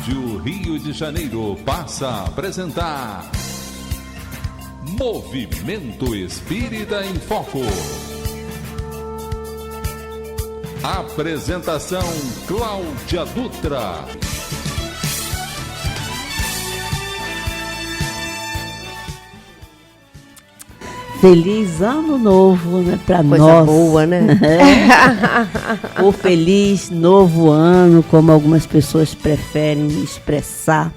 Rádio Rio de Janeiro passa a apresentar Movimento Espírita em Foco. Apresentação Cláudia Dutra. Feliz ano novo, né, para nós. Coisa boa, né? É. O feliz novo ano, como algumas pessoas preferem expressar.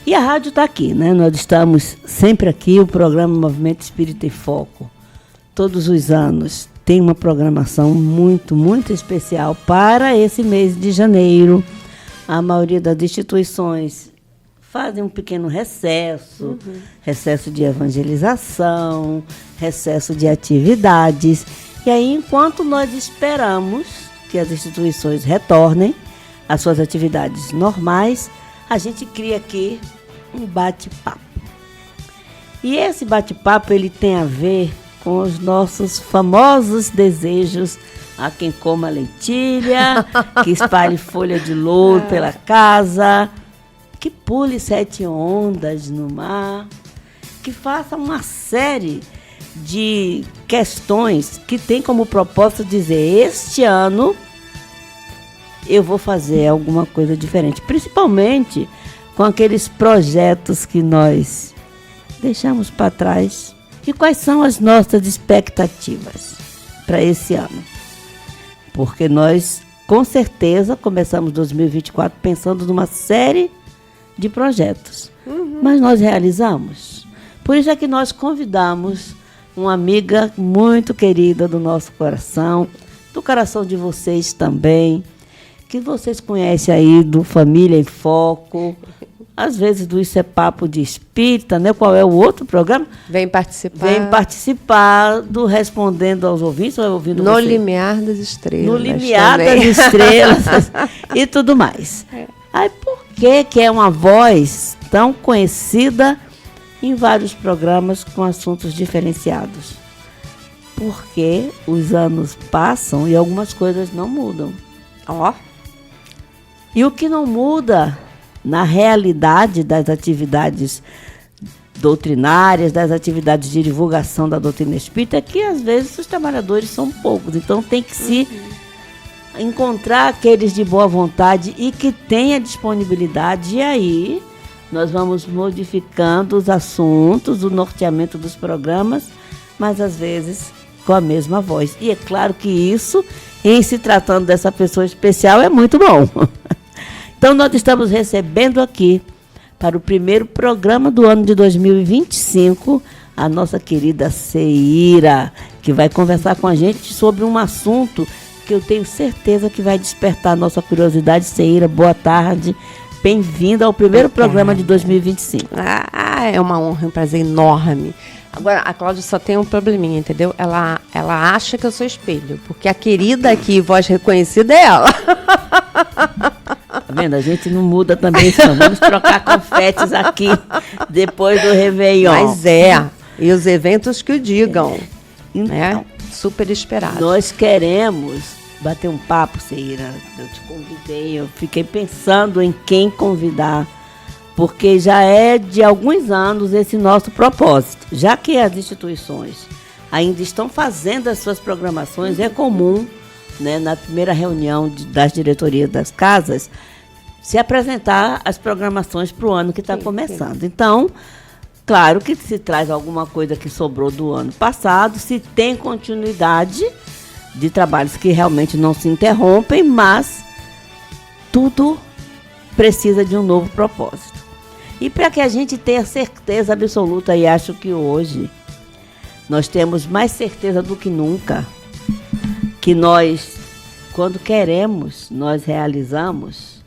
E a rádio está aqui, né? Nós estamos sempre aqui, o programa Movimento Espírita em Foco. Todos os anos tem uma programação muito, muito especial para esse mês de janeiro. A maioria das instituições fazem um pequeno recesso, recesso de evangelização, recesso de atividades. E aí, enquanto nós esperamos que as instituições retornem às suas atividades normais, a gente cria aqui um bate-papo. E esse bate-papo ele tem a ver com os nossos famosos desejos. Há quem coma lentilha, que espalhe folha de louro pela casa, que pule 7 ondas no mar, que faça uma série de questões que tem como propósito dizer: este ano eu vou fazer alguma coisa diferente, principalmente com aqueles projetos que nós deixamos para trás. E quais são as nossas expectativas para esse ano? Porque nós, com certeza, começamos 2024 pensando numa série de projetos. Mas nós realizamos. Por isso é que nós convidamos uma amiga muito querida do nosso coração, do coração de vocês também, que vocês conhecem aí do Família em Foco, às vezes do Isso é Papo de Espírita, né? Qual é o outro programa? Vem participar. Vem participar do Respondendo aos Ouvintes, ou ouvindo No você? Limiar das Estrelas. No Limiar também. das Estrelas e tudo mais. Aí por que é uma voz tão conhecida em vários programas com assuntos diferenciados? Porque os anos passam e algumas coisas não mudam. Ó. E o que não muda na realidade das atividades doutrinárias, das atividades de divulgação da doutrina espírita, é que às vezes os trabalhadores são poucos. Então tem que se encontrar aqueles de boa vontade e que tenha disponibilidade. E aí nós vamos modificando os assuntos, o norteamento dos programas, mas às vezes com a mesma voz. E é claro que isso, em se tratando dessa pessoa especial, é muito bom. Então, nós estamos recebendo aqui, para o primeiro programa do ano de 2025, a nossa querida Ceíra, que vai conversar com a gente sobre um assunto que eu tenho certeza que vai despertar a nossa curiosidade. Ceíra, boa tarde. Bem-vinda ao primeiro programa de 2025. Ah, é uma honra, um prazer enorme. Agora, a Cláudia só tem um probleminha, entendeu? Ela acha que eu sou espelho, porque a querida aqui, voz reconhecida, é ela. Tá vendo? A gente não muda também isso, não. Vamos trocar confetes aqui depois do Réveillon. Mas e os eventos que o digam. Então, né? Super esperado. Nós queremos bater um papo, Ceíra. Eu te convidei, eu fiquei pensando em quem convidar, porque já é de alguns anos esse nosso propósito. Já que as instituições ainda estão fazendo as suas programações, é comum, né, na primeira reunião das diretorias das casas, se apresentar as programações para o ano que está começando. Sim. Então, claro que se traz alguma coisa que sobrou do ano passado, se tem continuidade de trabalhos que realmente não se interrompem, mas tudo precisa de um novo propósito. E para que a gente tenha certeza absoluta, e acho que hoje nós temos mais certeza do que nunca, que nós, quando queremos, nós realizamos,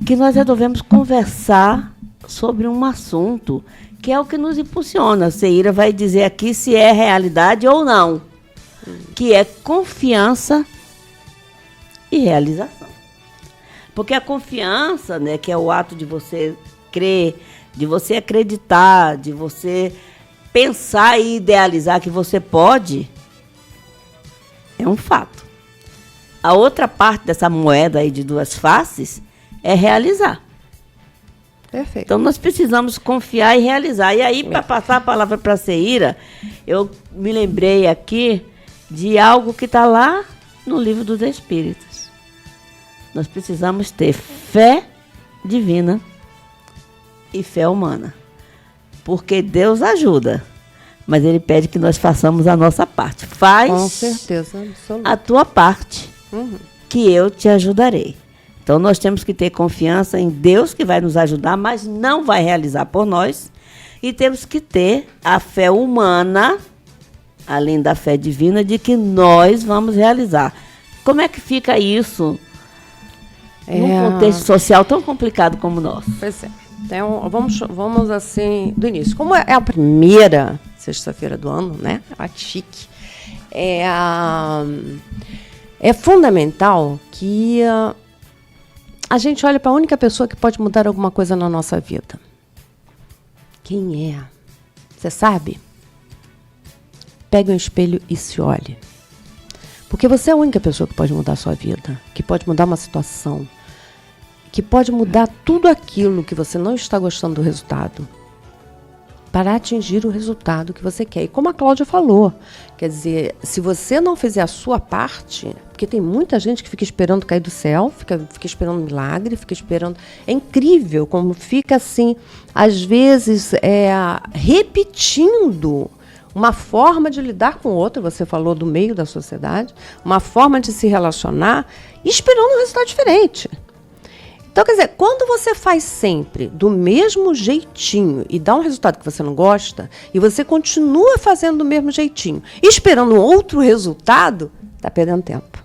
que nós resolvemos conversar sobre um assunto que é o que nos impulsiona. A Ceíra vai dizer aqui se é realidade ou não, que é confiança e realização. Porque a confiança, né, que é o ato de você crer, de você acreditar, de você pensar e idealizar que você pode, é um fato. A outra parte dessa moeda aí de duas faces é realizar. Perfeito. Então, nós precisamos confiar e realizar. E aí, para passar a palavra para a Ceíra, eu me lembrei aqui de algo que está lá no Livro dos Espíritos. Nós precisamos ter fé divina e fé humana. Porque Deus ajuda, mas Ele pede que nós façamos a nossa parte. Faz com certeza absoluta. a tua parte, que eu te ajudarei. Então, nós temos que ter confiança em Deus, que vai nos ajudar, mas não vai realizar por nós. E temos que ter a fé humana, além da fé divina, de que nós vamos realizar. Como é que fica isso num contexto social tão complicado como o nosso? Pois é. Então, vamos assim, do início. Como é a primeira sexta-feira do ano, né? A chique. É fundamental que a gente olhe para a única pessoa que pode mudar alguma coisa na nossa vida. Quem é? Você sabe? Pegue um espelho e se olhe. Porque você é a única pessoa que pode mudar a sua vida, que pode mudar uma situação, que pode mudar tudo aquilo que você não está gostando do resultado, para atingir o resultado que você quer. E como a Cláudia falou, quer dizer, se você não fizer a sua parte, porque tem muita gente que fica esperando cair do céu, fica esperando milagre, fica esperando... É incrível como fica assim, às vezes, repetindo uma forma de lidar com o outro, você falou do meio da sociedade, uma forma de se relacionar, esperando um resultado diferente. Então, quer dizer, quando você faz sempre do mesmo jeitinho e dá um resultado que você não gosta, e você continua fazendo do mesmo jeitinho, esperando outro resultado, está perdendo tempo.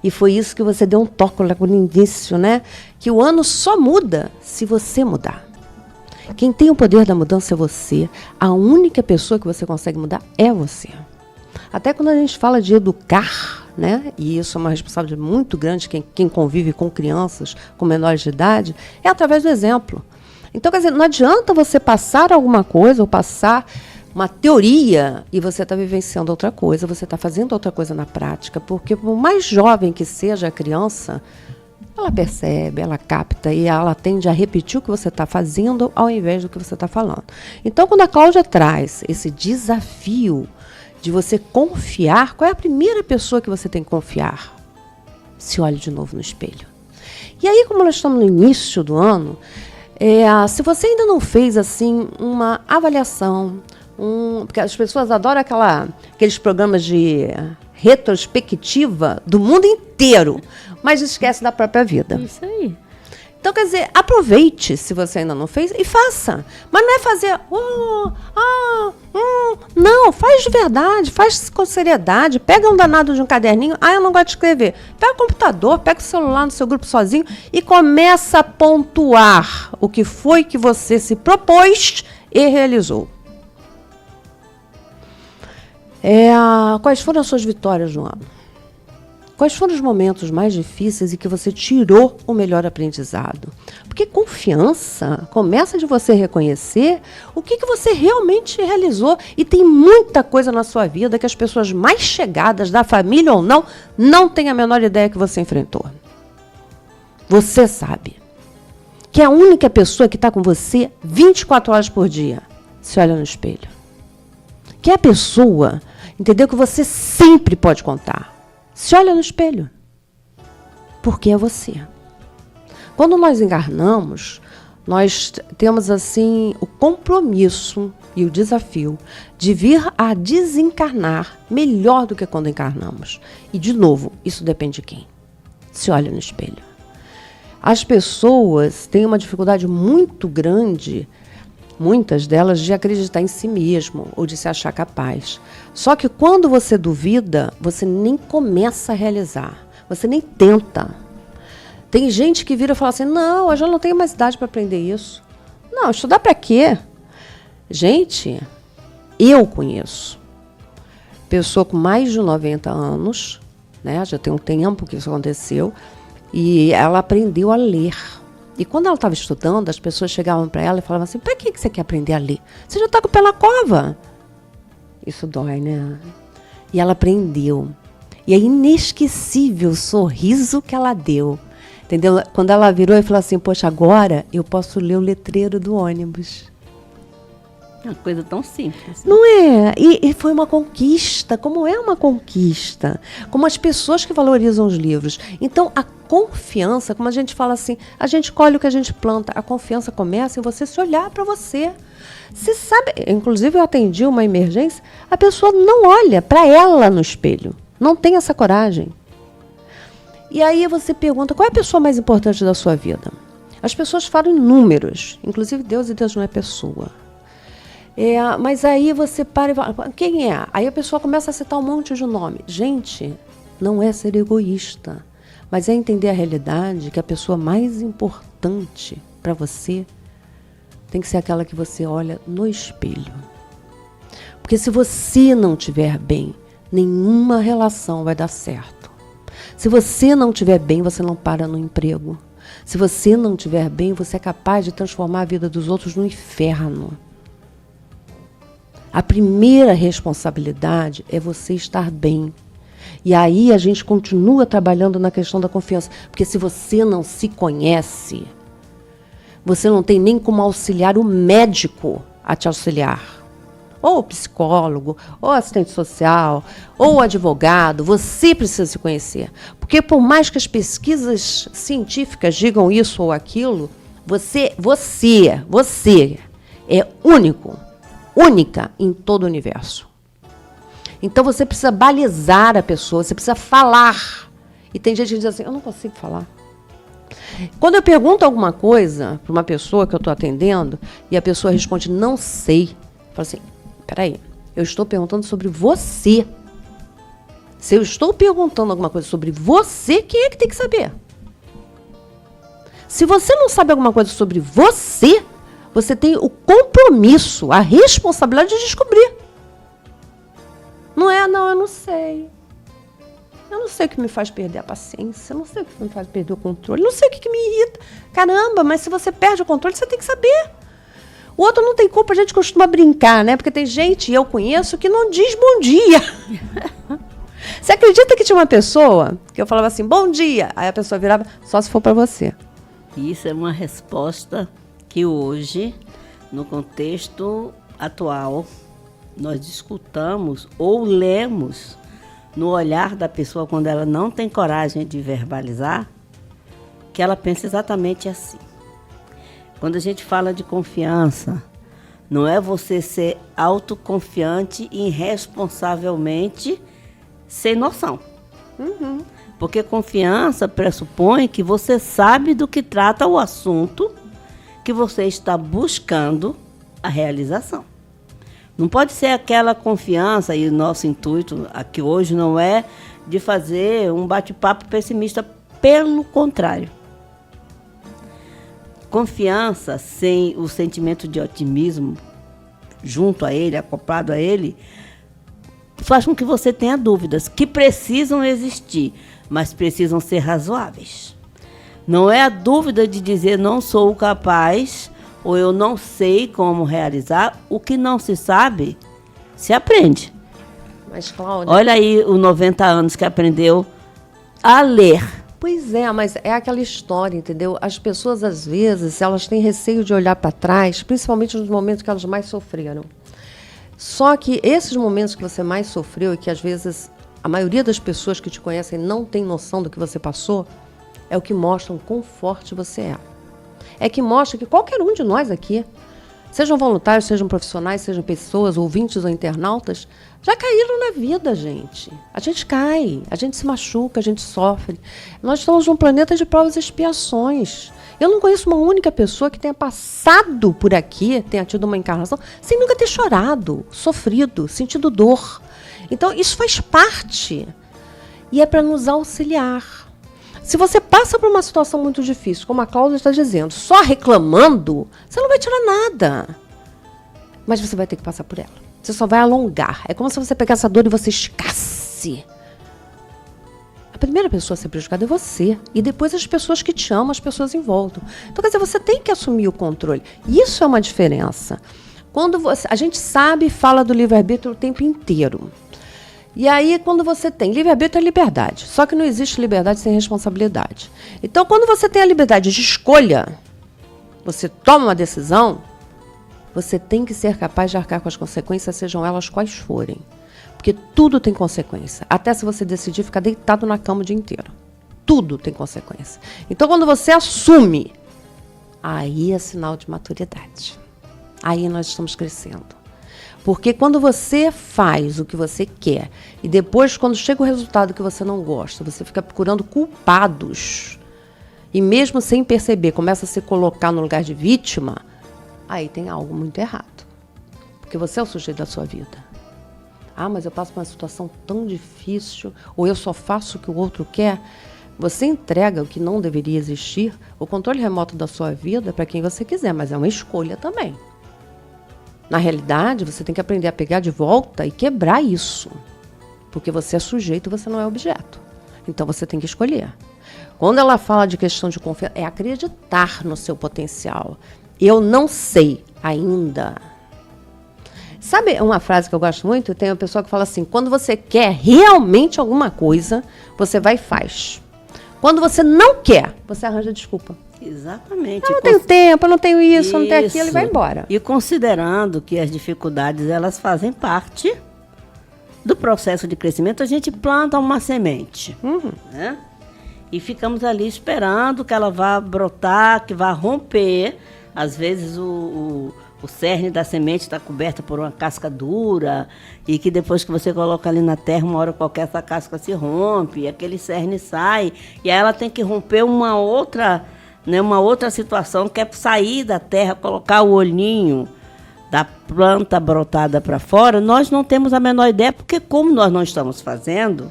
E foi isso que você deu um toque lá no início, né? Que o ano só muda se você mudar. Quem tem o poder da mudança é você. A única pessoa que você consegue mudar é você. Até quando a gente fala de educar, né? E isso é uma responsabilidade muito grande, quem convive com crianças, com menores de idade, é através do exemplo. Então, quer dizer, não adianta você passar alguma coisa ou passar uma teoria e você está vivenciando outra coisa, você está fazendo outra coisa na prática, porque por mais jovem que seja a criança, ela percebe, ela capta e ela tende a repetir o que você está fazendo ao invés do que você está falando. Então, quando a Cláudia traz esse desafio de você confiar, qual é a primeira pessoa que você tem que confiar? Se olhe de novo no espelho. E aí, como nós estamos no início do ano, se você ainda não fez assim uma avaliação, porque as pessoas adoram aqueles programas de retrospectiva do mundo inteiro, mas esquece da própria vida. Isso aí. Então, quer dizer, aproveite, se você ainda não fez, e faça. Mas não é fazer... Não, faz de verdade, faz com seriedade. Pega um danado de um caderninho. Eu não gosto de escrever. Pega o computador, pega o celular no seu grupo sozinho e começa a pontuar o que foi que você se propôs e realizou. Quais foram as suas vitórias no ano? Quais foram os momentos mais difíceis e que você tirou o melhor aprendizado? Porque confiança começa de você reconhecer o que você realmente realizou. E tem muita coisa na sua vida que as pessoas mais chegadas, da família ou não têm a menor ideia que você enfrentou. Você sabe. Que é a única pessoa que está com você 24 horas por dia. Se olha no espelho. Que é a pessoa, entendeu? Que você sempre pode contar. Se olha no espelho, porque é você. Quando nós encarnamos, nós temos assim o compromisso e o desafio de vir a desencarnar melhor do que quando encarnamos. E, de novo, isso depende de quem? Se olha no espelho. As pessoas têm uma dificuldade muito grande, muitas delas, de acreditar em si mesmo ou de se achar capaz. Só que quando você duvida, você nem começa a realizar. Você nem tenta. Tem gente que vira e fala assim, não, eu já não tenho mais idade para aprender isso. Não, estudar para quê? Gente, eu conheço pessoa com mais de 90 anos, né, já tem um tempo que isso aconteceu, e ela aprendeu a ler. E quando ela estava estudando, as pessoas chegavam para ela e falavam assim, para que você quer aprender a ler? Você já está com o pé na cova. Isso dói, né? E ela aprendeu. E é inesquecível o sorriso que ela deu. Entendeu? Quando ela virou e falou assim, poxa, agora eu posso ler o letreiro do ônibus. Uma coisa tão simples. Não é? E foi uma conquista, como é uma conquista. Como as pessoas que valorizam os livros. Então, a confiança, como a gente fala assim, a gente colhe o que a gente planta. A confiança começa em você se olhar para você. Você sabe, inclusive eu atendi uma emergência, a pessoa não olha para ela no espelho. Não tem essa coragem. E aí você pergunta, qual é a pessoa mais importante da sua vida? As pessoas falam em números, inclusive Deus, e Deus não é pessoa. Mas aí você para e fala, quem é? Aí a pessoa começa a citar um monte de nome. Gente, não é ser egoísta, mas é entender a realidade que a pessoa mais importante para você tem que ser aquela que você olha no espelho. Porque se você não estiver bem, nenhuma relação vai dar certo. Se você não estiver bem, você não para no emprego. Se você não estiver bem, você é capaz de transformar a vida dos outros no inferno. A primeira responsabilidade é você estar bem. E aí a gente continua trabalhando na questão da confiança. Porque se você não se conhece, você não tem nem como auxiliar o médico a te auxiliar. Ou o psicólogo, ou assistente social, ou o advogado. Você precisa se conhecer. Porque por mais que as pesquisas científicas digam isso ou aquilo, você é única em todo o universo. Então você precisa balizar a pessoa, você precisa falar. E tem gente que diz assim, eu não consigo falar. Quando eu pergunto alguma coisa para uma pessoa que eu estou atendendo, e a pessoa responde, não sei. Eu falo assim, peraí, eu estou perguntando sobre você. Se eu estou perguntando alguma coisa sobre você, quem é que tem que saber? Se você não sabe alguma coisa sobre você, você tem o compromisso, a responsabilidade de descobrir. Não, eu não sei. Eu não sei o que me faz perder a paciência, eu não sei o que me faz perder o controle, eu não sei o que me irrita. Caramba, mas se você perde o controle, você tem que saber. O outro não tem culpa, a gente costuma brincar, né? Porque tem gente, eu conheço, que não diz bom dia. Você acredita que tinha uma pessoa que eu falava assim, bom dia, aí a pessoa virava, só se for para você. Isso é uma resposta que hoje, no contexto atual, nós escutamos ou lemos no olhar da pessoa quando ela não tem coragem de verbalizar, que ela pensa exatamente assim. Quando a gente fala de confiança, não é você ser autoconfiante e irresponsavelmente sem noção. Uhum. Porque confiança pressupõe que você sabe do que trata o assunto que você está buscando a realização. Não pode ser aquela confiança, e o nosso intuito aqui hoje não é de fazer um bate-papo pessimista, pelo contrário. Confiança sem o sentimento de otimismo junto a ele, acoplado a ele, faz com que você tenha dúvidas que precisam existir, mas precisam ser razoáveis. Não é a dúvida de dizer não sou capaz ou eu não sei como realizar. O que não se sabe, se aprende. Mas, Cláudia... Olha aí o 90 anos que aprendeu a ler. Pois é, mas é aquela história, entendeu? As pessoas, às vezes, elas têm receio de olhar para trás, principalmente nos momentos que elas mais sofreram. Só que esses momentos que você mais sofreu e que, às vezes, a maioria das pessoas que te conhecem não tem noção do que você passou, é o que mostra o quão forte você é. É que mostra que qualquer um de nós aqui, sejam voluntários, sejam profissionais, sejam pessoas, ouvintes ou internautas, já caíram na vida, gente. A gente cai, a gente se machuca, a gente sofre. Nós estamos num planeta de provas e expiações. Eu não conheço uma única pessoa que tenha passado por aqui, tenha tido uma encarnação, sem nunca ter chorado, sofrido, sentido dor. Então, isso faz parte. E é para nos auxiliar. Se você passa por uma situação muito difícil, como a Cláudia está dizendo, só reclamando, você não vai tirar nada. Mas você vai ter que passar por ela. Você só vai alongar. É como se você pegasse a dor e você esticasse. A primeira pessoa a ser prejudicada é você. E depois as pessoas que te amam, as pessoas em volta. Então, quer dizer, você tem que assumir o controle. Isso é uma diferença. Quando a gente sabe e fala do livre-arbítrio o tempo inteiro. E aí, quando você tem livre-arbítrio, é liberdade. Só que não existe liberdade sem responsabilidade. Então, quando você tem a liberdade de escolha, você toma uma decisão, você tem que ser capaz de arcar com as consequências, sejam elas quais forem. Porque tudo tem consequência. Até se você decidir ficar deitado na cama o dia inteiro. Tudo tem consequência. Então, quando você assume, aí é sinal de maturidade. Aí nós estamos crescendo. Porque quando você faz o que você quer e depois, quando chega o resultado que você não gosta, você fica procurando culpados e mesmo sem perceber, começa a se colocar no lugar de vítima, aí tem algo muito errado. Porque você é o sujeito da sua vida. Ah, mas eu passo por uma situação tão difícil, ou eu só faço o que o outro quer. Você entrega o que não deveria existir, o controle remoto da sua vida para quem você quiser, mas é uma escolha também. Na realidade, você tem que aprender a pegar de volta e quebrar isso. Porque você é sujeito, você não é objeto. Então você tem que escolher. Quando ela fala de questão de confiança, é acreditar no seu potencial. Eu não sei ainda. Sabe uma frase que eu gosto muito? Tem uma pessoa que fala assim, quando você quer realmente alguma coisa, você vai e faz. Quando você não quer, você arranja desculpa. Exatamente. Eu não tenho tempo, eu não tenho isso, eu não tenho aquilo, e vai embora. E considerando que as dificuldades, elas fazem parte do processo de crescimento, a gente planta uma semente, né? E ficamos ali esperando que ela vá brotar, que vá romper. Às vezes o cerne da semente está coberta por uma casca dura e que depois que você coloca ali na terra, uma hora qualquer essa casca se rompe, e aquele cerne sai, e aí ela tem que romper uma outra situação, que é sair da terra, colocar o olhinho da planta brotada para fora. Nós não temos a menor ideia, porque como nós não estamos fazendo,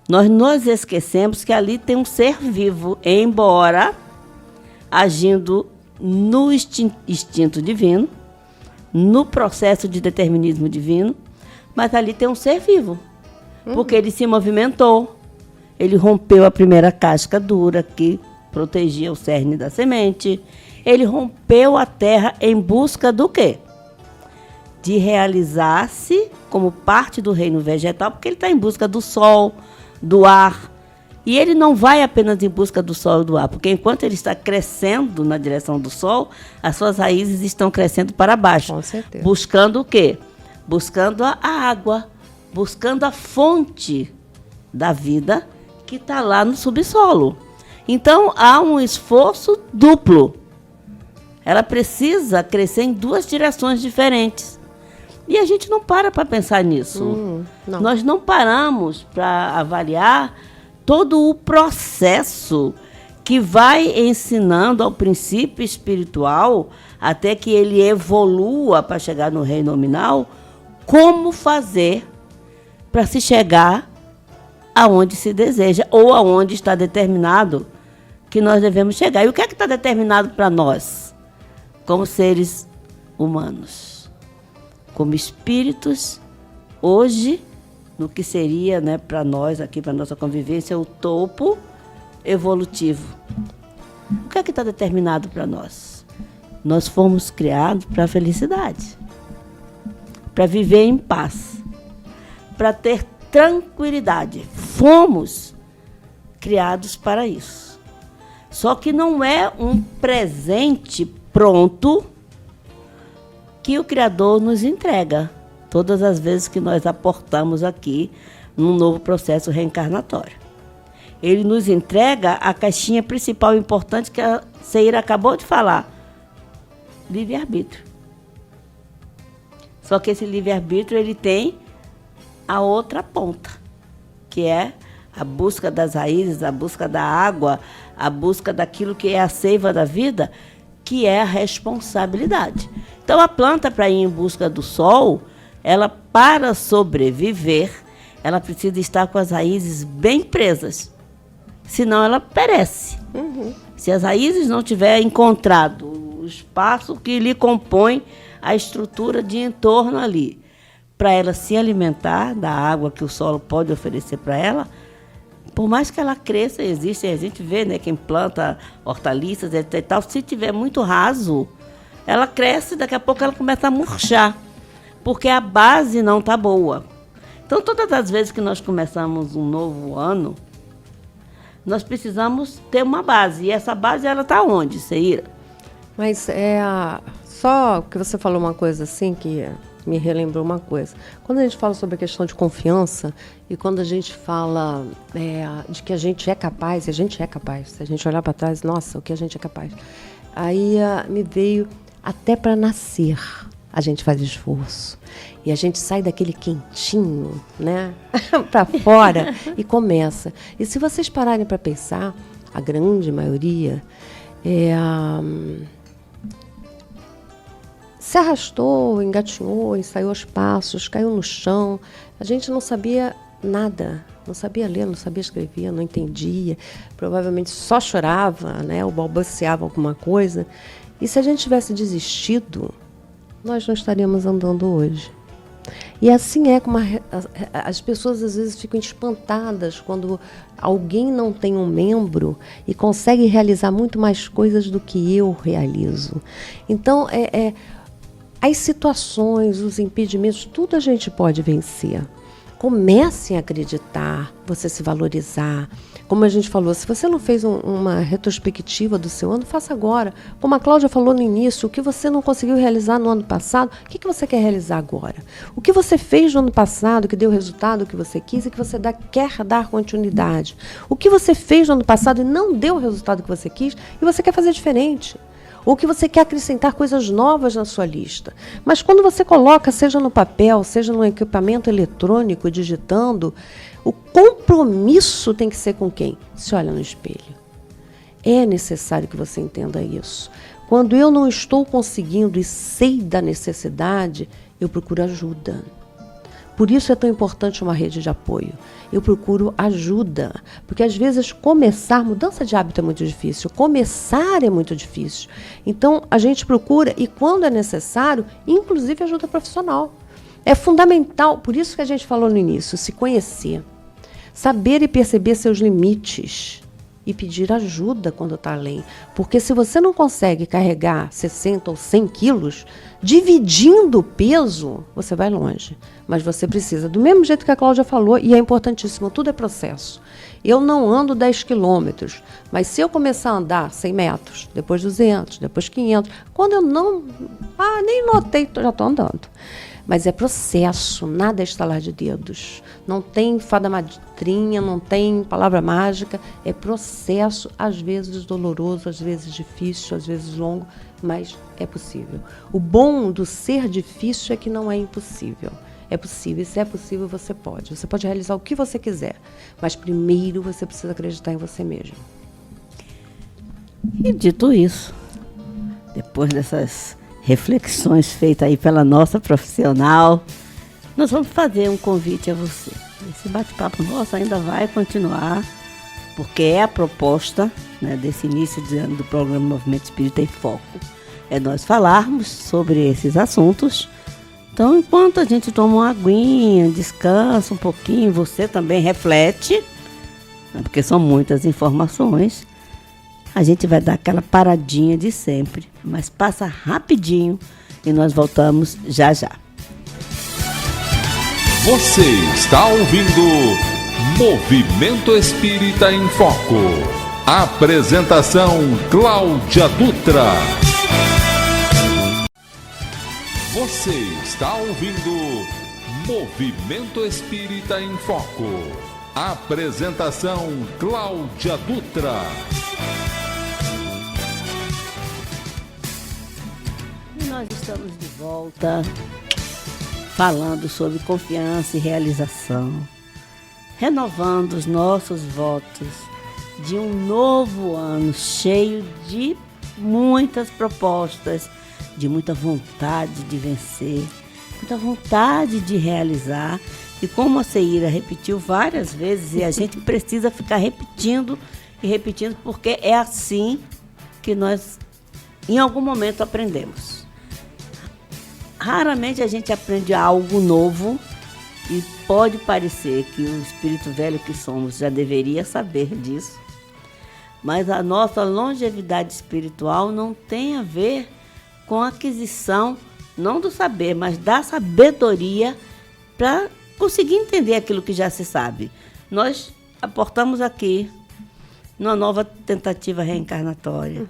nós nos esquecemos que ali tem um ser vivo, embora agindo no instinto divino, no processo de determinismo divino, mas ali tem um ser vivo, porque ele se movimentou, ele rompeu a primeira casca dura que protegia o cerne da semente, ele rompeu a terra em busca do quê? De realizar-se como parte do reino vegetal, porque ele está em busca do sol, do ar. E ele não vai apenas em busca do sol e do ar, porque enquanto ele está crescendo na direção do sol, as suas raízes estão crescendo para baixo. Com certeza. Buscando o quê? Buscando a água, buscando a fonte da vida que está lá no subsolo. Então, há um esforço duplo. Ela precisa crescer em duas direções diferentes. E a gente não para pensar nisso. Não. Nós não paramos para avaliar todo o processo que vai ensinando ao princípio espiritual, até que ele evolua para chegar no reino nominal, como fazer para se chegar aonde se deseja, ou aonde está determinado que nós devemos chegar. E o que é que está determinado para nós, como seres humanos, como espíritos, hoje, no que seria, né, para nós, aqui, para a nossa convivência, o topo evolutivo. O que é que está determinado para nós? Nós fomos criados para a felicidade, para viver em paz, para ter tranquilidade. Fomos criados para isso. Só que não é um presente pronto que o Criador nos entrega todas as vezes que nós aportamos aqui num novo processo reencarnatório. Ele nos entrega a caixinha principal e importante que a Seira acabou de falar: livre-arbítrio. Só que esse livre-arbítrio ele tem a outra ponta, que é a busca das raízes, a busca da água, a busca daquilo que é a seiva da vida, que é a responsabilidade. Então, a planta, para ir em busca do sol, ela, para sobreviver, ela precisa estar com as raízes bem presas, senão ela perece. Se as raízes não tiverem encontrado o espaço que lhe compõe a estrutura de entorno ali, para ela se alimentar da água que o solo pode oferecer para ela, por mais que ela cresça, existe, a gente vê, né, quem planta hortaliças, etc e tal, se tiver muito raso, ela cresce, daqui a pouco ela começa a murchar, porque a base não está boa. Então, todas as vezes que nós começamos um novo ano, nós precisamos ter uma base. E essa base, ela está onde, Seira? Mas só que você falou uma coisa assim que me relembrou uma coisa. Quando a gente fala sobre a questão de confiança e quando a gente fala de que a gente é capaz, e a gente é capaz, se a gente olhar para trás, nossa, o que a gente é capaz. Aí me veio, até para nascer, a gente faz esforço. E a gente sai daquele quentinho, né, para fora e começa. E se vocês pararem para pensar, a grande maioria se arrastou, engatinhou, ensaiou os passos, caiu no chão. A gente não sabia nada, não sabia ler, não sabia escrever, não entendia. Provavelmente só chorava, né, ou balbuciava alguma coisa. E se a gente tivesse desistido, nós não estaríamos andando hoje. E assim é como as pessoas às vezes ficam espantadas quando alguém não tem um membro e consegue realizar muito mais coisas do que eu realizo. Então, as situações, os impedimentos, tudo a gente pode vencer. Comecem a acreditar, você se valorizar. Como a gente falou, se você não fez uma retrospectiva do seu ano, faça agora. Como a Cláudia falou no início, o que você não conseguiu realizar no ano passado, o que você quer realizar agora? O que você fez no ano passado, que deu o resultado que você quis e que você quer dar continuidade? O que você fez no ano passado e não deu o resultado que você quis e você quer fazer diferente? Ou que você quer acrescentar coisas novas na sua lista. Mas quando você coloca, seja no papel, seja no equipamento eletrônico, digitando, o compromisso tem que ser com quem? Se olha no espelho. É necessário que você entenda isso. Quando eu não estou conseguindo e sei da necessidade, eu procuro ajuda. Por isso é tão importante uma rede de apoio. Eu procuro ajuda, porque às vezes mudança de hábito é muito difícil, começar é muito difícil. Então a gente procura, e quando é necessário, inclusive ajuda profissional. É fundamental, por isso que a gente falou no início, se conhecer, saber e perceber seus limites e pedir ajuda quando está além. Porque se você não consegue carregar 60 ou 100 quilos, dividindo o peso, você vai longe. Mas você precisa, do mesmo jeito que a Cláudia falou, e é importantíssimo, tudo é processo. Eu não ando 10 quilômetros, mas se eu começar a andar 100 metros, depois 200, depois 500, quando eu nem notei, já estou andando. Mas é processo, nada é estalar de dedos. Não tem fada madrinha, não tem palavra mágica. É processo, às vezes doloroso, às vezes difícil, às vezes longo, mas é possível. O bom do ser difícil é que não é impossível. É possível, e se é possível, você pode. Você pode realizar o que você quiser, mas primeiro você precisa acreditar em você mesmo. E dito isso, depois dessas reflexões feitas aí pela nossa profissional, nós vamos fazer um convite a você. Esse bate-papo nosso ainda vai continuar, porque é a proposta, né, desse início de ano do programa Movimento Espírita em Foco. É nós falarmos sobre esses assuntos. Então, enquanto a gente toma uma aguinha, descansa um pouquinho, você também reflete, né, porque são muitas informações, a gente vai dar aquela paradinha de sempre, mas passa rapidinho e nós voltamos já já. Você está ouvindo Movimento Espírita em Foco. Apresentação Cláudia Dutra. Você está ouvindo Movimento Espírita em Foco. Apresentação Cláudia Dutra. Nós estamos de volta falando sobre confiança e realização, renovando os nossos votos de um novo ano cheio de muitas propostas, de muita vontade de vencer, muita vontade de realizar. E como a Seira repetiu várias vezes, e a gente precisa ficar repetindo e repetindo, porque é assim que nós, em algum momento, aprendemos. Raramente a gente aprende algo novo e pode parecer que o espírito velho que somos já deveria saber disso, mas a nossa longevidade espiritual não tem a ver com a aquisição, não do saber, mas da sabedoria para conseguir entender aquilo que já se sabe. Nós aportamos aqui numa nova tentativa reencarnatória.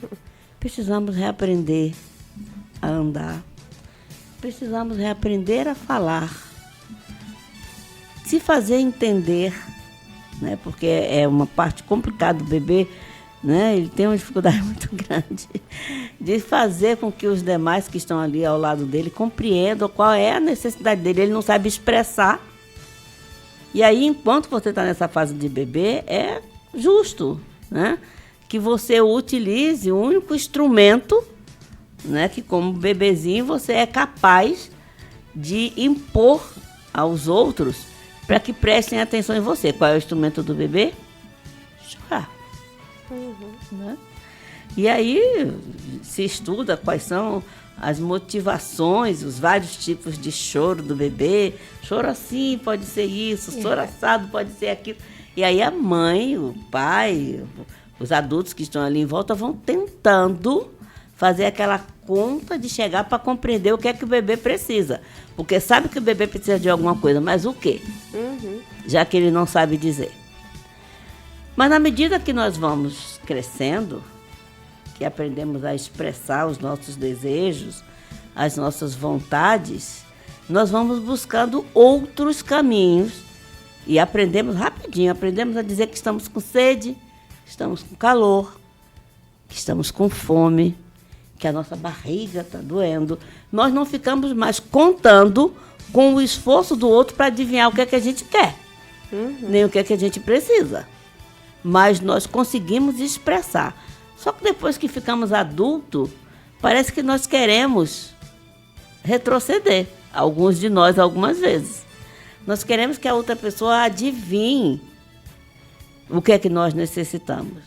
Precisamos reaprender a andar. Precisamos reaprender a falar. Se fazer entender, né? Porque é uma parte complicada do bebê, né? Ele tem uma dificuldade muito grande de fazer com que os demais que estão ali ao lado dele compreendam qual é a necessidade dele. Ele não sabe expressar. E aí, enquanto você está nessa fase de bebê, é justo, né, que você utilize o único instrumento, né, que como bebezinho você é capaz de impor aos outros para que prestem atenção em você. Qual é o instrumento do bebê? Chorar. Né? E aí se estuda quais são as motivações, os vários tipos de choro do bebê. Choro assim pode ser isso, choro assado pode ser aquilo. E aí a mãe, o pai, os adultos que estão ali em volta vão tentando fazer aquela conta de chegar para compreender o que é que o bebê precisa. Porque sabe que o bebê precisa de alguma coisa, mas o quê? Já que ele não sabe dizer. Mas na medida que nós vamos crescendo, que aprendemos a expressar os nossos desejos, as nossas vontades, nós vamos buscando outros caminhos e aprendemos rapidinho, aprendemos a dizer que estamos com sede, que estamos com calor, que estamos com fome, que a nossa barriga está doendo. Nós não ficamos mais contando com o esforço do outro para adivinhar o que é que a gente quer, nem o que é que a gente precisa. Mas nós conseguimos expressar. Só que depois que ficamos adultos, parece que nós queremos retroceder. Alguns de nós, algumas vezes. Nós queremos que a outra pessoa adivinhe o que é que nós necessitamos.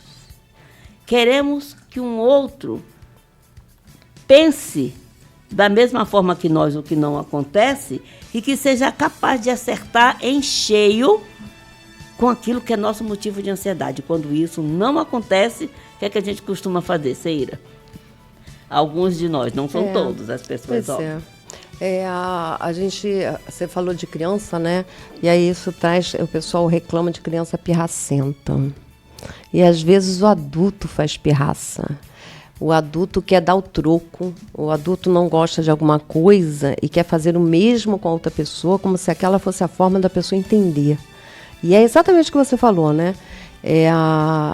Queremos que um outro pense da mesma forma que nós, o que não acontece, e que seja capaz de acertar em cheio com aquilo que é nosso motivo de ansiedade. Quando isso não acontece, o que é que a gente costuma fazer, Seira? Alguns de nós, não são todos as pessoas, óbvio. A gente, você falou de criança, né? E aí isso traz, o pessoal reclama de criança pirracenta. E às vezes o adulto faz pirraça. O adulto quer dar o troco, o adulto não gosta de alguma coisa e quer fazer o mesmo com a outra pessoa, como se aquela fosse a forma da pessoa entender. E é exatamente o que você falou, né?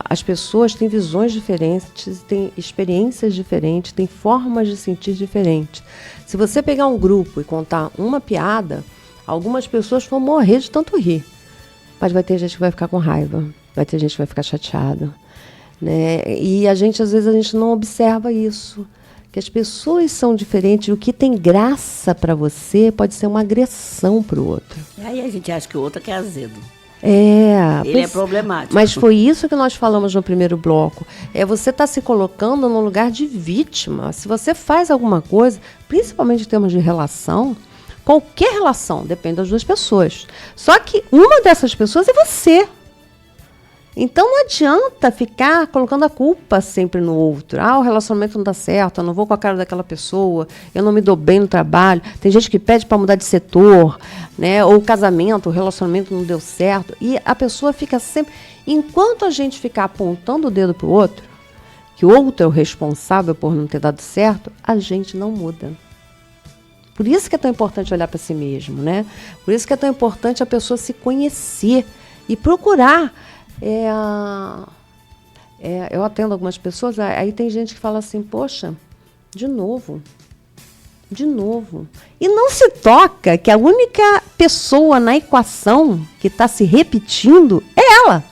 As pessoas têm visões diferentes, têm experiências diferentes, têm formas de sentir diferentes. Se você pegar um grupo e contar uma piada, algumas pessoas vão morrer de tanto rir. Mas vai ter gente que vai ficar com raiva, vai ter gente que vai ficar chateada, né? E às vezes a gente não observa isso, que as pessoas são diferentes. O que tem graça para você pode ser uma agressão para o outro. E aí a gente acha que o outro é azedo. Ele é problemático. Mas foi isso que nós falamos no primeiro bloco. Você está se colocando no lugar de vítima. Se você faz alguma coisa, principalmente em termos de relação, qualquer relação, depende das duas pessoas. Só que uma dessas pessoas é você. Então não adianta ficar colocando a culpa sempre no outro. O relacionamento não dá certo, eu não vou com a cara daquela pessoa, eu não me dou bem no trabalho. Tem gente que pede para mudar de setor, né? Ou o casamento, o relacionamento não deu certo. E a pessoa fica sempre... Enquanto a gente ficar apontando o dedo para o outro, que o outro é o responsável por não ter dado certo, a gente não muda. Por isso que é tão importante olhar para si mesmo, né? Por isso que é tão importante a pessoa se conhecer e procurar... eu atendo algumas pessoas, aí tem gente que fala assim, poxa, de novo. E não se toca que a única pessoa na equação que está se repetindo é ela.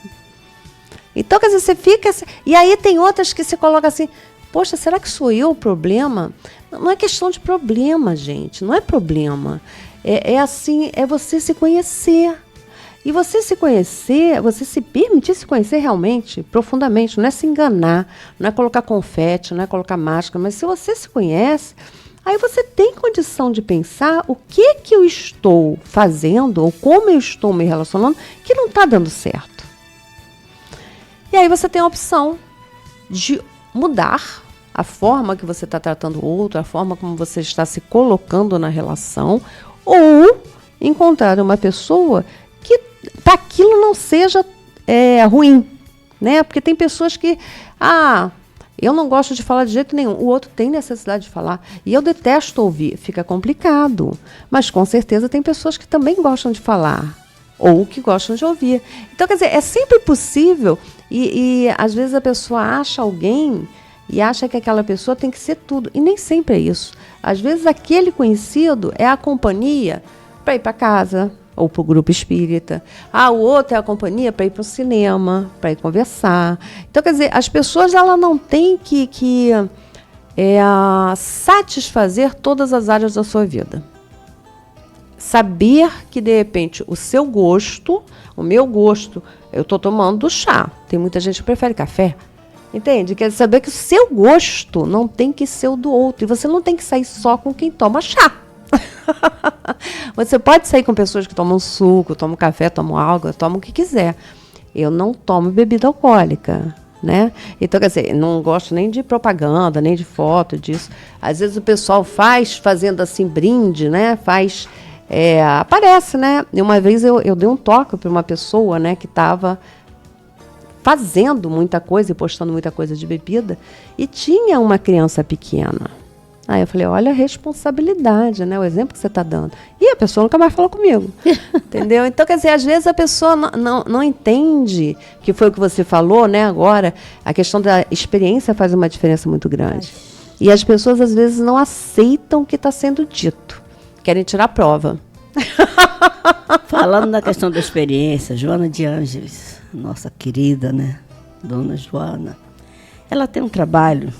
Então, quer dizer, você fica... E aí tem outras que se colocam assim, poxa, será que sou eu o problema? Não é questão de problema, gente, não é problema. É você se conhecer. E você se conhecer, você se permitir se conhecer realmente, profundamente, não é se enganar, não é colocar confete, não é colocar máscara, mas se você se conhece, aí você tem condição de pensar o que eu estou fazendo ou como eu estou me relacionando que não está dando certo. E aí você tem a opção de mudar a forma que você está tratando o outro, a forma como você está se colocando na relação, ou encontrar uma pessoa que para aquilo não seja ruim, né? Porque tem pessoas que, eu não gosto de falar de jeito nenhum, o outro tem necessidade de falar, e eu detesto ouvir, fica complicado. Mas com certeza tem pessoas que também gostam de falar, ou que gostam de ouvir. Então, quer dizer, é sempre possível, e às vezes a pessoa acha alguém e acha que aquela pessoa tem que ser tudo, e nem sempre é isso. Às vezes aquele conhecido é a companhia para ir para casa, ou para o grupo espírita. O outro é a companhia para ir para o cinema, para ir conversar. Então, quer dizer, as pessoas ela não têm que satisfazer todas as áreas da sua vida. Saber que, de repente, o seu gosto, o meu gosto, eu estou tomando chá. Tem muita gente que prefere café. Entende? Quer saber que o seu gosto não tem que ser o do outro. E você não tem que sair só com quem toma chá. Você pode sair com pessoas que tomam suco, tomam café, tomam água, tomam o que quiser. Eu não tomo bebida alcoólica, né? Então, quer dizer, não gosto nem de propaganda, nem de foto disso. Às vezes o pessoal fazendo assim brinde, né? Aparece, né? E uma vez eu dei um toque para uma pessoa, né, que estava fazendo muita coisa e postando muita coisa de bebida, e tinha uma criança pequena. Aí eu falei, olha a responsabilidade, né? O exemplo que você está dando. E a pessoa nunca mais falou comigo. Entendeu? Então, quer dizer, às vezes a pessoa não entende, que foi o que você falou, né? Agora, a questão da experiência faz uma diferença muito grande. E as pessoas, às vezes, não aceitam o que está sendo dito. Querem tirar a prova. Falando na questão da experiência, Joana de Ângeles, nossa querida, né? Dona Joana, ela tem um trabalho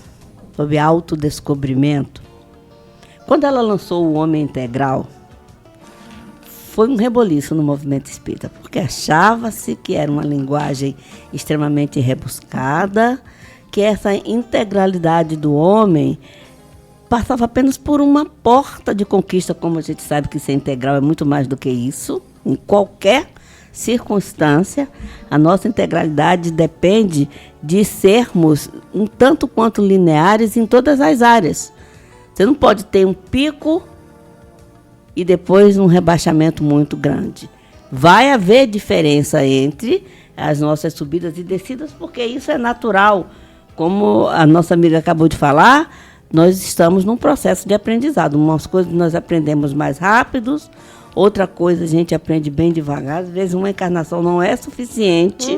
sobre autodescobrimento. Quando ela lançou o Homem Integral, foi um reboliço no movimento espírita, porque achava-se que era uma linguagem extremamente rebuscada, que essa integralidade do homem passava apenas por uma porta de conquista, como a gente sabe que ser integral é muito mais do que isso. Em qualquer circunstância, a nossa integralidade depende de sermos um tanto quanto lineares em todas as áreas. Você não pode ter um pico e depois um rebaixamento muito grande. Vai haver diferença entre as nossas subidas e descidas, porque isso é natural. Como a nossa amiga acabou de falar, nós estamos num processo de aprendizado. Umas coisas nós aprendemos mais rápidos, outra coisa a gente aprende bem devagar. Às vezes uma encarnação não é suficiente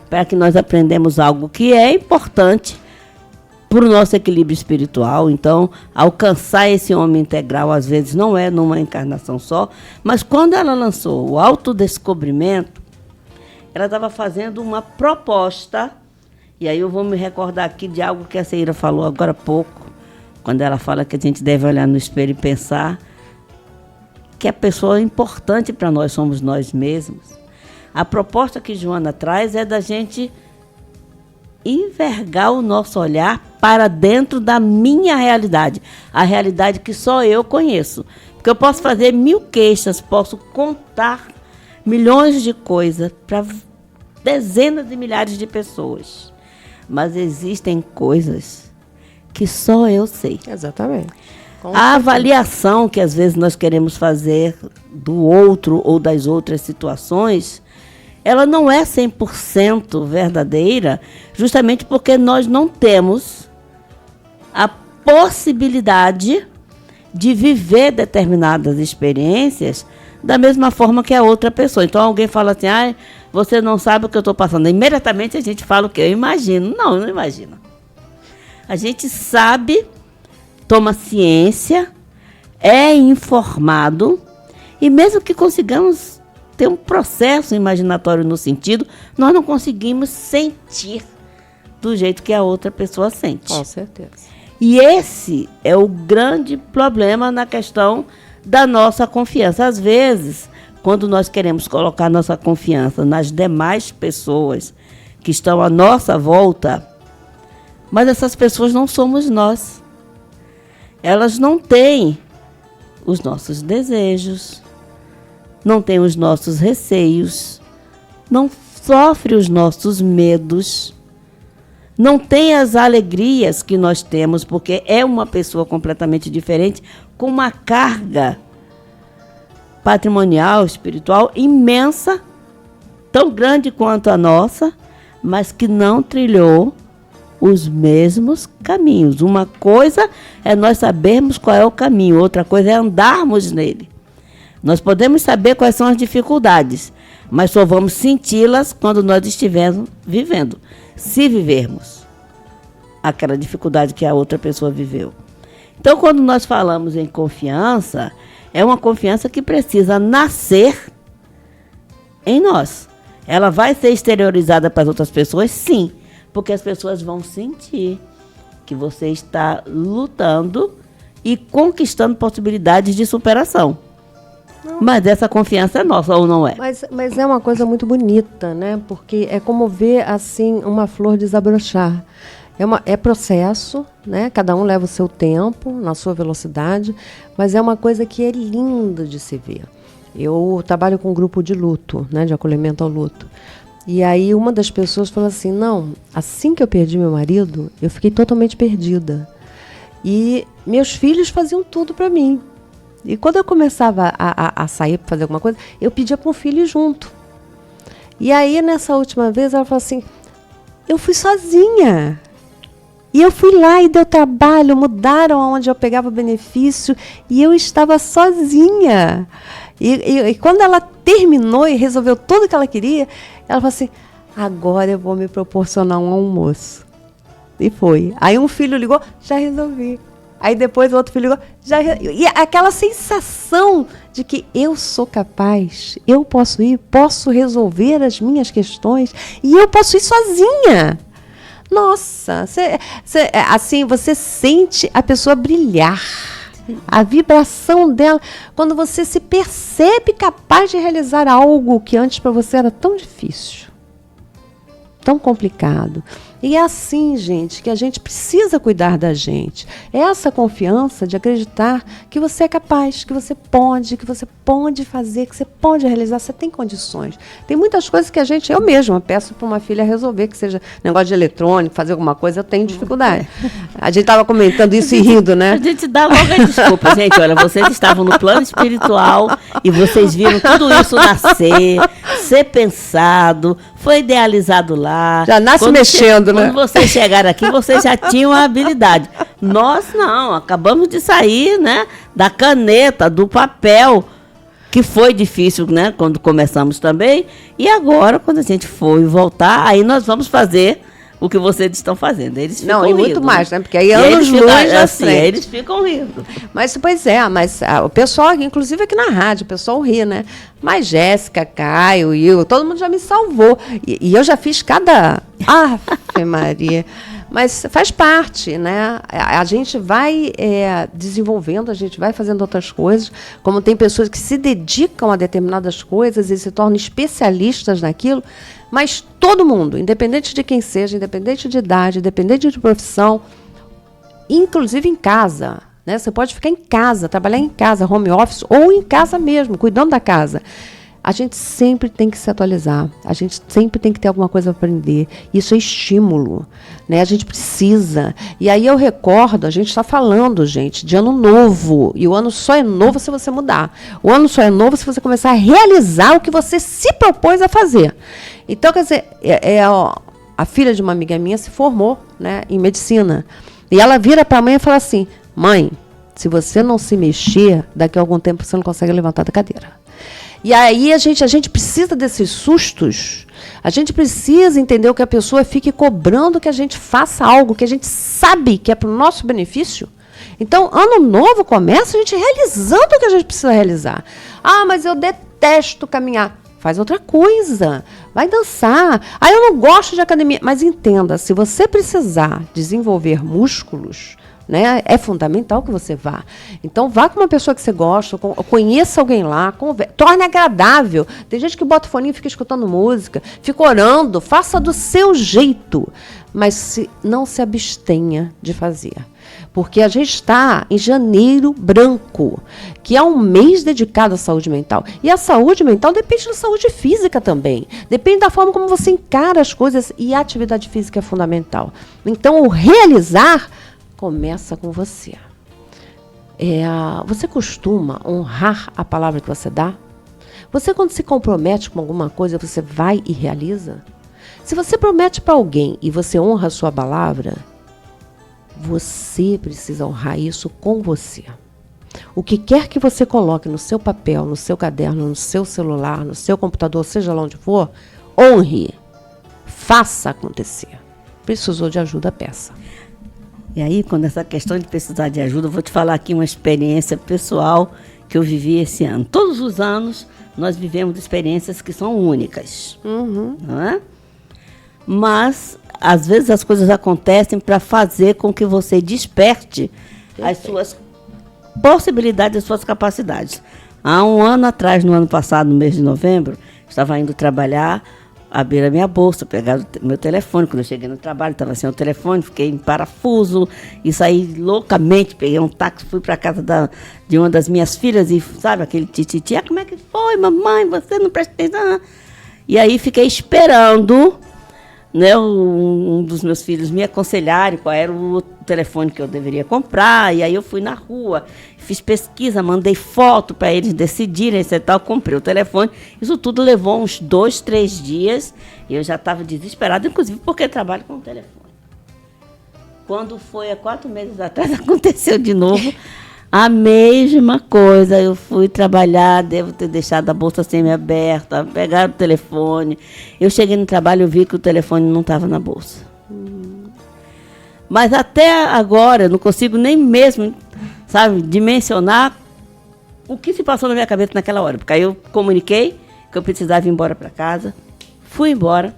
para que nós aprendamos algo que é importante para o nosso equilíbrio espiritual. Então, alcançar esse homem integral, às vezes, não é numa encarnação só. Mas quando ela lançou o autodescobrimento, ela estava fazendo uma proposta. E aí eu vou me recordar aqui de algo que a Ceira falou agora há pouco, quando ela fala que a gente deve olhar no espelho e pensar que a pessoa importante para nós somos nós mesmos. A proposta que Joana traz é da gente envergar o nosso olhar para dentro da minha realidade, a realidade que só eu conheço. Porque eu posso fazer 1000 queixas, posso contar milhões de coisas para dezenas de milhares de pessoas. Mas existem coisas que só eu sei. Exatamente. A avaliação que às vezes nós queremos fazer do outro ou das outras situações, ela não é 100% verdadeira, justamente porque nós não temos a possibilidade de viver determinadas experiências da mesma forma que a outra pessoa. Então alguém fala assim, você não sabe o que eu estou passando. Imediatamente a gente fala o que eu imagino. Não imagina. A gente sabe, toma ciência, é informado, e mesmo que consigamos ter um processo imaginatório no sentido, nós não conseguimos sentir do jeito que a outra pessoa sente. Com certeza. E esse é o grande problema na questão da nossa confiança. Às vezes, quando nós queremos colocar nossa confiança nas demais pessoas que estão à nossa volta, mas essas pessoas não somos nós. Elas não têm os nossos desejos, não têm os nossos receios, não sofrem os nossos medos, não tem as alegrias que nós temos, porque é uma pessoa completamente diferente, com uma carga patrimonial, espiritual imensa, tão grande quanto a nossa, mas que não trilhou os mesmos caminhos. Uma coisa é nós sabermos qual é o caminho, outra coisa é andarmos nele. Nós podemos saber quais são as dificuldades, mas só vamos senti-las quando nós estivermos vivendo. Se vivermos aquela dificuldade que a outra pessoa viveu. Então, quando nós falamos em confiança, é uma confiança que precisa nascer em nós. Ela vai ser exteriorizada para as outras pessoas, sim, porque as pessoas vão sentir que você está lutando e conquistando possibilidades de superação. Não. Mas essa confiança é nossa, ou não é? Mas é uma coisa muito bonita, né? Porque é como ver, assim, uma flor desabrochar. É processo, né? Cada um leva o seu tempo, na sua velocidade, mas é uma coisa que é linda de se ver. Eu trabalho com um grupo de luto, né? De acolhimento ao luto. E aí uma das pessoas falou assim, não, assim que eu perdi meu marido, eu fiquei totalmente perdida. E meus filhos faziam tudo para mim. E quando eu começava a sair para fazer alguma coisa, eu pedia para um filho ir junto. E aí, nessa última vez, ela falou assim, eu fui sozinha. E eu fui lá e deu trabalho, mudaram onde eu pegava o benefício e eu estava sozinha. E quando ela terminou e resolveu tudo o que ela queria, ela falou assim, agora eu vou me proporcionar um almoço. E foi. Aí um filho ligou, já resolvi. Aí depois o outro filho ligou, e aquela sensação de que eu sou capaz, eu posso ir, posso resolver as minhas questões e eu posso ir sozinha. Nossa, assim, você sente a pessoa brilhar, a vibração dela, quando você se percebe capaz de realizar algo que antes para você era tão difícil, tão complicado. E é assim, gente, que a gente precisa cuidar da gente. É essa confiança de acreditar que você é capaz, que você pode fazer, que você pode realizar, você tem condições. Tem muitas coisas que eu mesma peço para uma filha resolver, que seja negócio de eletrônico, fazer alguma coisa, eu tenho dificuldade. A gente estava comentando isso e rindo, né? A gente dá logo a desculpa, gente, olha, vocês estavam no plano espiritual e vocês viram tudo isso nascer, ser pensado, foi idealizado lá. Já nasce mexendo, né? Quando vocês chegaram aqui, vocês já tinham a habilidade. Nós não, acabamos de sair, né, da caneta, do papel, que foi difícil, né, quando começamos também. E agora, quando a gente for voltar, aí nós vamos fazer o que vocês estão fazendo. Eles ficam rindo. Muito mais, né? Porque aí anos-luz assim, eles ficam rindo. Mas, pois é, o pessoal, inclusive aqui na rádio, o pessoal ri, né? Mas Jéssica, Caio, eu, todo mundo já me salvou. E eu já fiz cada... Ave Maria. Mas faz parte, né? A gente vai desenvolvendo, a gente vai fazendo outras coisas. Como tem pessoas que se dedicam a determinadas coisas e se tornam especialistas naquilo, mas todo mundo, independente de quem seja, independente de idade, independente de profissão, inclusive em casa, né? Você pode ficar em casa, trabalhar em casa, home office, ou em casa mesmo, cuidando da casa. A gente sempre tem que se atualizar, a gente sempre tem que ter alguma coisa para aprender. Isso é estímulo, né? A gente precisa. E aí eu recordo, a gente está falando, gente, de ano novo. E o ano só é novo se você mudar. O ano só é novo se você começar a realizar o que você se propôs a fazer. Então, quer dizer, a filha de uma amiga minha se formou, né, em medicina. E ela vira para a mãe e fala assim, mãe, se você não se mexer, daqui a algum tempo você não consegue levantar da cadeira. E aí a gente precisa desses sustos, a gente precisa entender que a pessoa fique cobrando que a gente faça algo que a gente sabe que é para o nosso benefício. Então, ano novo começa a gente realizando o que a gente precisa realizar. Mas eu detesto caminhar. Faz outra coisa, vai dançar. Eu não gosto de academia. Mas entenda, se você precisar desenvolver músculos, né, é fundamental que você vá. Então, vá com uma pessoa que você gosta, conheça alguém lá, torne agradável. Tem gente que bota o fone e fica escutando música, fica orando, faça do seu jeito. Mas não se abstenha de fazer. Porque a gente está em janeiro branco, que é um mês dedicado à saúde mental. E a saúde mental depende da saúde física também. Depende da forma como você encara as coisas. E a atividade física é fundamental. Então, o realizar começa com você. Você costuma honrar a palavra que você dá? Você, quando se compromete com alguma coisa, você vai e realiza? Se você promete para alguém e você honra a sua palavra, você precisa honrar isso com você. O que quer que você coloque no seu papel, no seu caderno, no seu celular, no seu computador, seja lá onde for, honre. Faça acontecer. Precisou de ajuda, peça. E aí, quando essa questão de precisar de ajuda, eu vou te falar aqui uma experiência pessoal que eu vivi esse ano. Todos os anos, nós vivemos experiências que são únicas. Não é? Mas, às vezes, as coisas acontecem para fazer com que você desperte as suas possibilidades, as suas capacidades. Há um ano atrás, no ano passado, no mês de novembro, estava indo trabalhar, abri a minha bolsa, pegaram o meu telefone. Quando eu cheguei no trabalho, estava sem o telefone, fiquei em parafuso e saí loucamente, peguei um táxi, fui para a casa de uma das minhas filhas e, sabe, aquele tititi, como é que foi, mamãe, você não presta atenção? E aí fiquei esperando, né, um dos meus filhos me aconselharem qual era o telefone que eu deveria comprar, e aí eu fui na rua, fiz pesquisa, mandei foto para eles decidirem, etc. Tal, comprei o telefone. Isso tudo levou uns 2, 3 dias e eu já estava desesperada, inclusive porque trabalho com o telefone. Quando foi há 4 meses atrás, aconteceu de novo a mesma coisa. Eu fui trabalhar, devo ter deixado a bolsa semi-aberta, pegaram o telefone. Eu cheguei no trabalho e vi que o telefone não estava na bolsa. Mas até agora eu não consigo nem mesmo, sabe, dimensionar o que se passou na minha cabeça naquela hora. Porque aí eu comuniquei que eu precisava ir embora para casa, fui embora,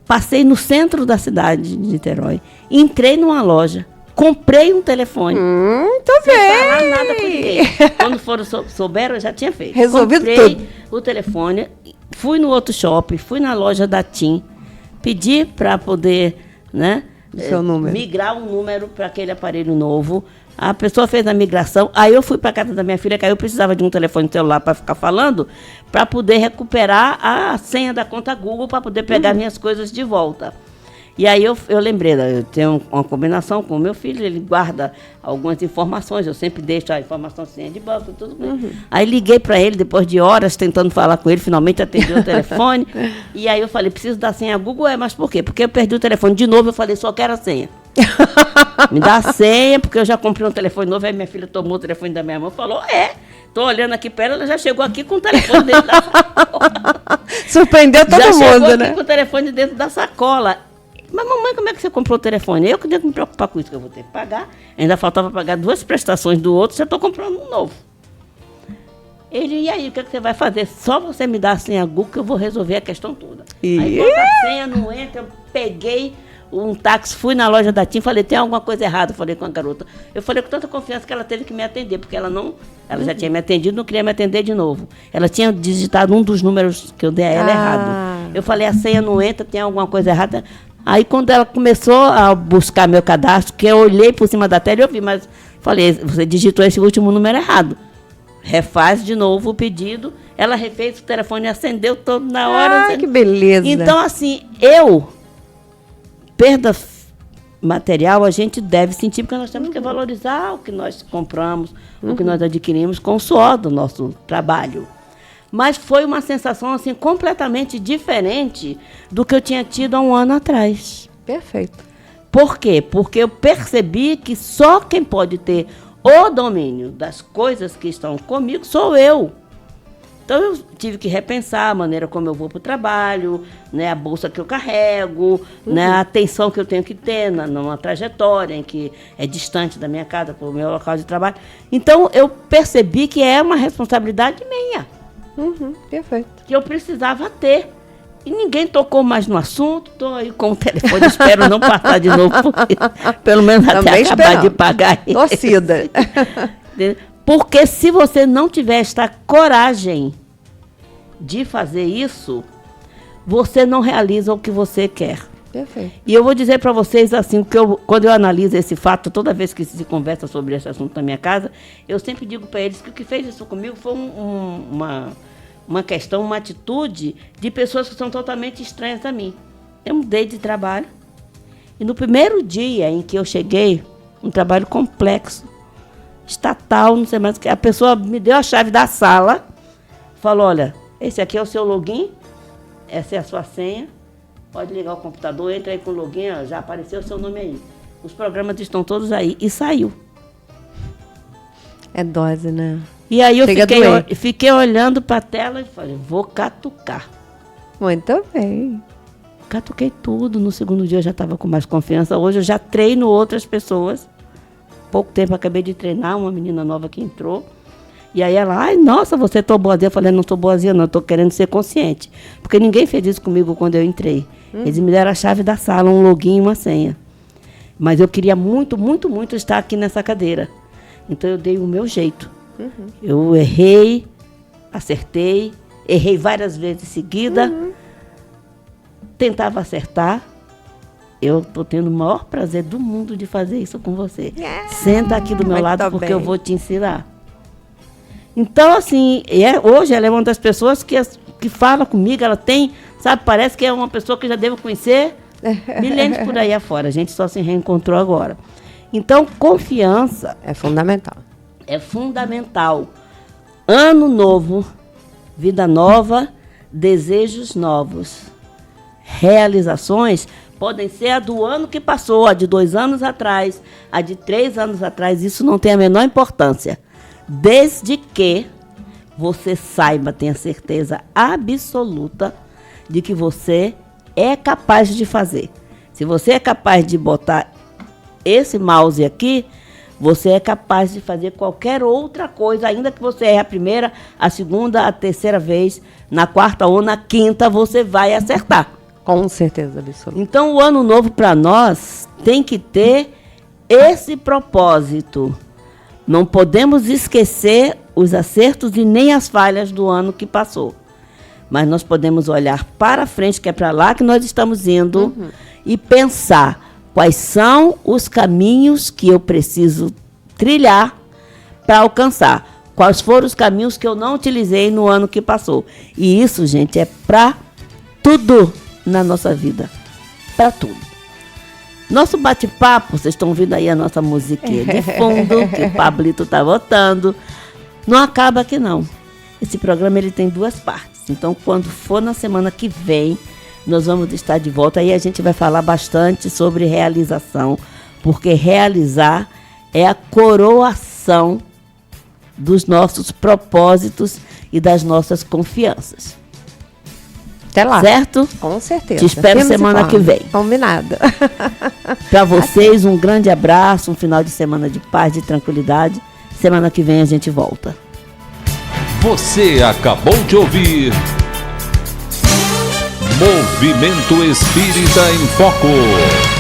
passei no centro da cidade de Niterói, entrei numa loja, comprei um telefone. Tô sem bem. falar nada com ninguém. Quando foram souberam, eu já tinha feito. Resolvido comprei tudo. o telefone, fui no outro shopping, fui na loja da TIM, pedi para poder, né, Seu número. migrar um número para aquele aparelho novo. A pessoa fez a migração, aí eu fui para a casa da minha filha, que aí eu precisava de um telefone celular para ficar falando, para poder recuperar a senha da conta Google, para poder pegar minhas coisas de volta. E aí eu lembrei, eu tenho uma combinação com o meu filho, ele guarda algumas informações, eu sempre deixo a informação, senha de banco e tudo. Aí liguei para ele, depois de horas tentando falar com ele, finalmente atendi o telefone. E aí eu falei, preciso da senha Google, mas por quê? Porque eu perdi o telefone de novo, eu falei, só quero a senha. Me dá a senha, porque eu já comprei um telefone novo, aí minha filha tomou o telefone da minha mãe e falou, tô olhando aqui para ela já chegou aqui com o telefone dentro da sacola. Surpreendeu todo já mundo, chegou né? aqui com o telefone dentro da sacola. Mas, mamãe, como é que você comprou o telefone? Eu que tenho que me preocupar com isso, que eu vou ter que pagar. Ainda faltava pagar 2 prestações do outro, já estou comprando um novo. Ele, e aí, o que, é que você vai fazer? Só você me dá a senha Google que eu vou resolver a questão toda. Aí, quando a senha não entra, eu peguei um táxi, fui na loja da TIM, falei, tem alguma coisa errada? Falei com a garota. Eu falei com tanta confiança que ela teve que me atender, porque ela já tinha me atendido, não queria me atender de novo. Ela tinha digitado um dos números que eu dei a ela errado. Eu falei, a senha não entra, tem alguma coisa errada? Aí, quando ela começou a buscar meu cadastro, que eu olhei por cima da tela e eu vi, mas falei, você digitou esse último número errado. Refaz de novo o pedido. Ela refez, o telefone acendeu todo na hora. Que beleza. Então, assim, perda material a gente deve sentir, porque nós temos que valorizar o que nós compramos, o que nós adquirimos com o suor do nosso trabalho. Mas foi uma sensação assim completamente diferente do que eu tinha tido há um ano atrás. Perfeito. Por quê? Porque eu percebi que só quem pode ter o domínio das coisas que estão comigo sou eu. Então eu tive que repensar a maneira como eu vou para o trabalho, né, a bolsa que eu carrego, né, a atenção que eu tenho que ter numa trajetória em que é distante da minha casa, para o meu local de trabalho. Então eu percebi que é uma responsabilidade minha. Perfeito. Que eu precisava ter. E ninguém tocou mais no assunto. Estou aí com o telefone, espero não passar de novo, porque, pelo menos até acabar de pagar ele. Torcida. Porque se você não tiver esta coragem de fazer isso, você não realiza o que você quer. Perfeito. E eu vou dizer para vocês assim, quando eu analiso esse fato, toda vez que se conversa sobre esse assunto na minha casa, eu sempre digo para eles que o que fez isso comigo foi uma questão, uma atitude de pessoas que são totalmente estranhas a mim. Eu mudei de trabalho e no primeiro dia em que eu cheguei, um trabalho complexo, estatal, não sei mais o que. A pessoa me deu a chave da sala, falou, olha, esse aqui é o seu login, essa é a sua senha, pode ligar o computador, entra aí com o login, ó, já apareceu o seu nome aí. Os programas estão todos aí. E saiu. É dose, né? E aí eu fiquei olhando para a tela e falei, vou catucar. Muito bem. Catuquei tudo. No segundo dia eu já estava com mais confiança. Hoje eu já treino outras pessoas. Pouco tempo acabei de treinar uma menina nova que entrou. E aí ela, ai, nossa, você é tão boazinha. Eu falei, não estou boazinha não, estou querendo ser consciente. Porque ninguém fez isso comigo quando eu entrei. Eles me deram a chave da sala, um login e uma senha. Mas eu queria muito, muito, muito estar aqui nessa cadeira. Então eu dei o meu jeito. Eu errei, acertei, errei várias vezes seguida, tentava acertar. Eu estou tendo o maior prazer do mundo de fazer isso com você. Senta aqui do meu lado porque eu vou te ensinar. Então, assim, hoje ela é uma das pessoas que fala comigo, ela tem, sabe, parece que é uma pessoa que eu já devo conhecer milênios por aí afora. A gente só se reencontrou agora. Então, confiança é fundamental. É fundamental. Ano novo, vida nova, desejos novos. Realizações podem ser a do ano que passou, a de 2 anos atrás, a de 3 anos atrás. Isso não tem a menor importância. Desde que você saiba, tenha certeza absoluta de que você é capaz de fazer. Se você é capaz de botar esse mouse aqui, você é capaz de fazer qualquer outra coisa, ainda que você erre a primeira, a segunda, a terceira vez, na quarta ou na quinta você vai acertar. Com certeza absoluta. Então o ano novo para nós tem que ter esse propósito. Não podemos esquecer os acertos e nem as falhas do ano que passou. Mas nós podemos olhar para frente, que é para lá que nós estamos indo, e pensar quais são os caminhos que eu preciso trilhar para alcançar. Quais foram os caminhos que eu não utilizei no ano que passou. E isso, gente, é para tudo na nossa vida. Para tudo. Nosso bate-papo, vocês estão ouvindo aí a nossa musiquinha de fundo, que o Pablito está botando. Não acaba aqui, não. Esse programa ele tem 2 partes. Então, quando for na semana que vem, nós vamos estar de volta. Aí a gente vai falar bastante sobre realização, porque realizar é a coroação dos nossos propósitos e das nossas confianças. Até lá. Certo? Com certeza. Te espero semana que vem. Combinado. Para vocês, um grande abraço, um final de semana de paz, de tranquilidade. Semana que vem a gente volta. Você acabou de ouvir Movimento Espírita em Foco.